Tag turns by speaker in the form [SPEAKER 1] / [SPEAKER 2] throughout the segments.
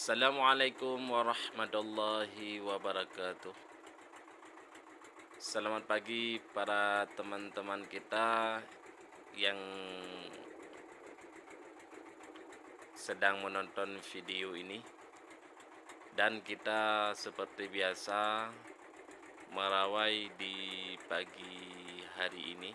[SPEAKER 1] Assalamualaikum warahmatullahi wabarakatuh. Selamat pagi para teman-teman kita yang sedang menonton video ini. Dan kita seperti biasa merawai di pagi hari ini.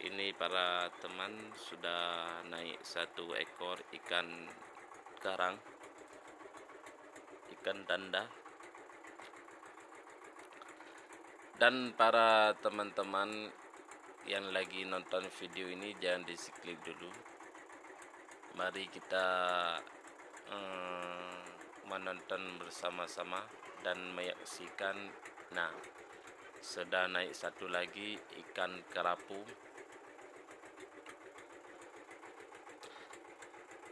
[SPEAKER 1] Ini para teman sudah naik satu ekor ikan karang, ikan tanda. Dan para teman-teman yang lagi nonton video ini jangan di skip dulu. Mari kita menonton bersama-sama dan menyaksikan. Nah, sudah naik satu lagi ikan kerapu.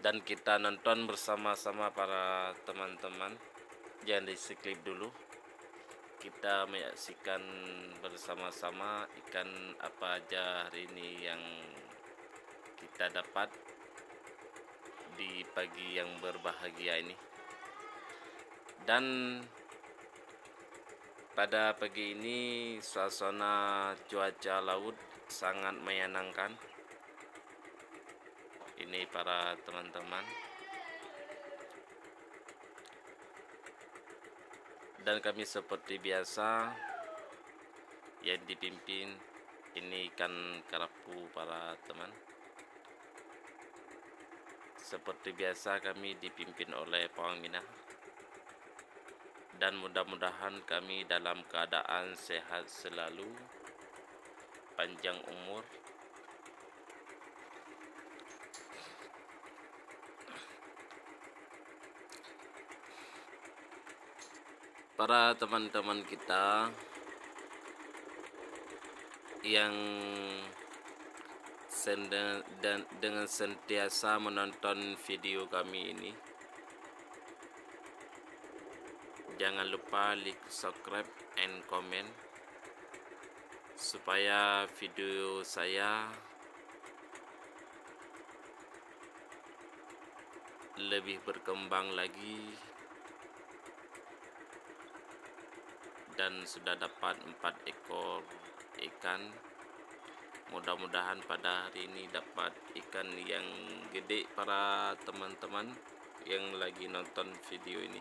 [SPEAKER 1] Dan kita nonton bersama-sama para teman-teman. Jangan di skip dulu. Kita menyaksikan bersama-sama ikan apa aja hari ini yang kita dapat di pagi yang berbahagia ini. Dan pada pagi ini suasana cuaca laut sangat menyenangkan. Ini para teman-teman. Dan kami seperti biasa yang dipimpin ini ikan kerapu para teman. Seperti biasa kami dipimpin oleh Pawang Minah. Dan mudah-mudahan kami dalam keadaan sehat selalu, panjang umur. Para teman-teman kita yang dengan sentiasa menonton video kami ini, jangan lupa like, subscribe, and comment supaya video saya lebih berkembang lagi. Dan sudah dapat 4 ekor ikan. Mudah-mudahan pada hari ini dapat ikan yang gede para teman-teman yang lagi nonton video ini.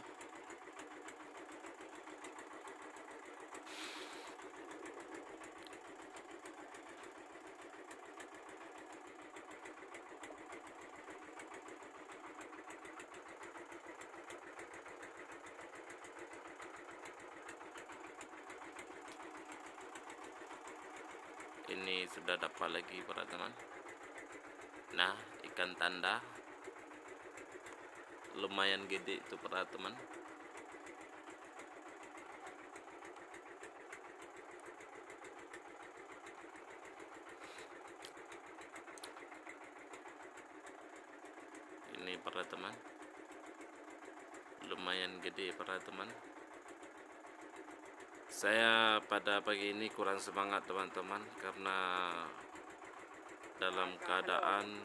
[SPEAKER 1] Ini sudah dapat lagi para teman. Nah, ikan tanda lumayan gede itu para teman. Ini para teman, lumayan gede para teman. Saya pada pagi ini kurang semangat teman-teman karena dalam keadaan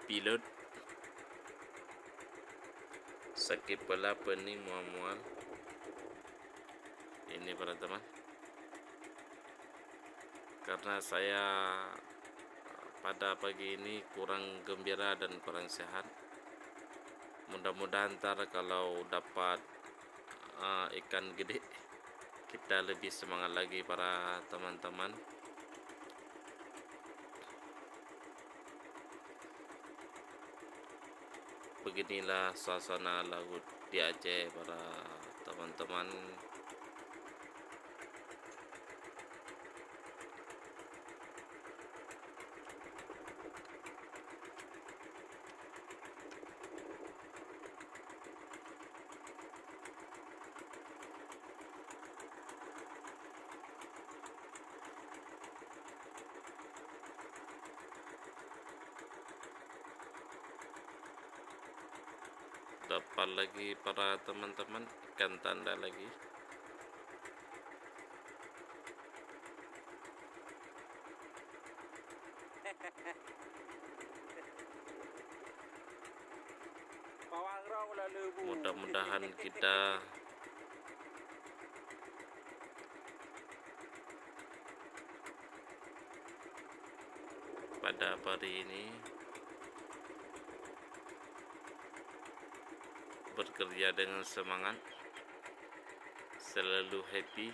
[SPEAKER 1] pilot, sakit kepala, pening, mual-mual. Ini para teman, karena saya pada pagi ini kurang gembira dan kurang sehat. Mudah-mudahan ntar kalau dapat ikan gede kita lebih semangat lagi para teman-teman. Beginilah suasana laut di Aceh para teman-teman. Dapat lagi para teman-teman ikan tanda lagi. mudah-mudahan kita pada hari ini bekerja dengan semangat, selalu happy.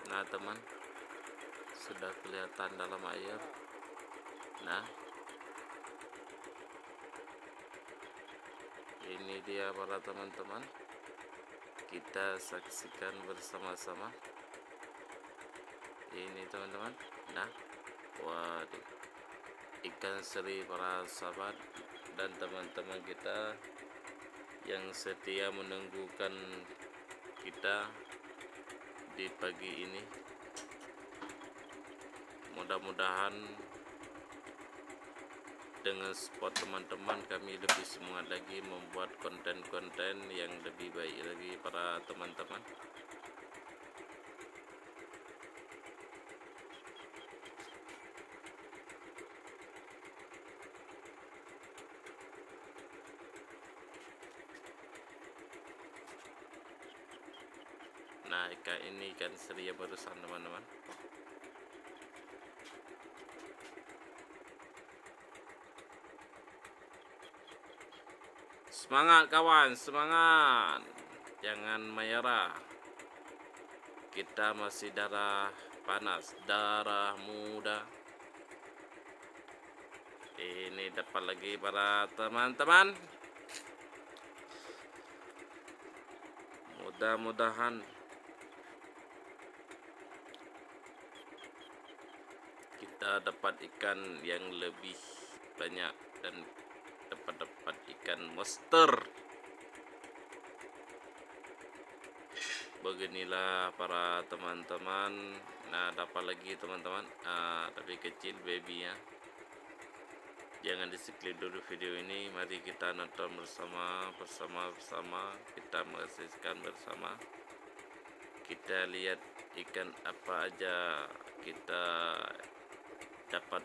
[SPEAKER 1] Nah teman, sudah kelihatan dalam air. Nah, ini dia para teman-teman, kita saksikan bersama-sama. Ini teman-teman. Nah, waduh, ikan seri para sahabat dan teman-teman kita yang setia menunggukan kita di pagi ini. Mudah-mudahan dengan support teman-teman kami lebih semangat lagi membuat konten-konten yang lebih baik lagi para teman-teman. Nah, ikan ini ikan seri barusan teman-teman. Semangat kawan, semangat, jangan menyerah. Kita masih darah panas, darah muda. Ini dapat lagi para teman-teman. Mudah-mudahan kita dapat ikan yang lebih banyak dan dapat ikan monster. Beginilah para teman-teman. Nah, dapat lagi teman-teman, tapi kecil babynya. Jangan di-skip dulu video ini. Mari kita nonton bersama kita menyaksikan bersama. Kita lihat ikan apa aja kita dapat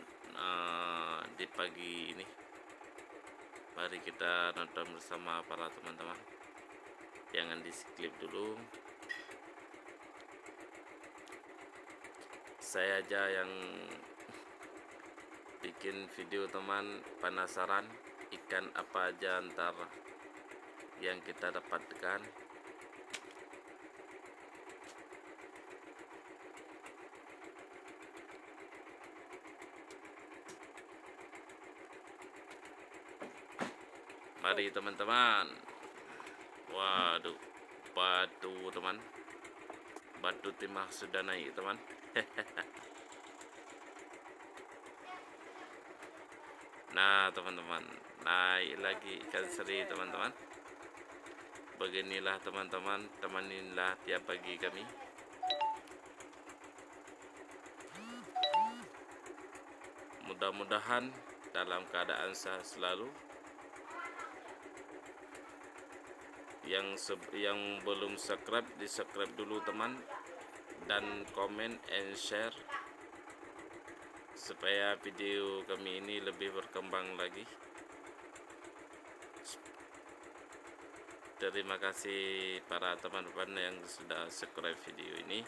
[SPEAKER 1] di pagi ini. Mari kita nonton bersama para teman-teman. Jangan di-skip dulu. Saya aja yang bikin video teman, penasaran ikan apa aja antara yang kita dapatkan. Mari teman-teman. Waduh, batu teman, batu timah sudah naik teman. Nah teman-teman, naik lagi ikan seri teman-teman. Beginilah teman-teman, temanilah tiap pagi kami. Mudah-mudahan dalam keadaan sehat selalu. Yang belum subscribe, di subscribe dulu teman, dan comment and share supaya video kami ini lebih berkembang lagi. Terima kasih para teman-teman yang sudah subscribe video ini.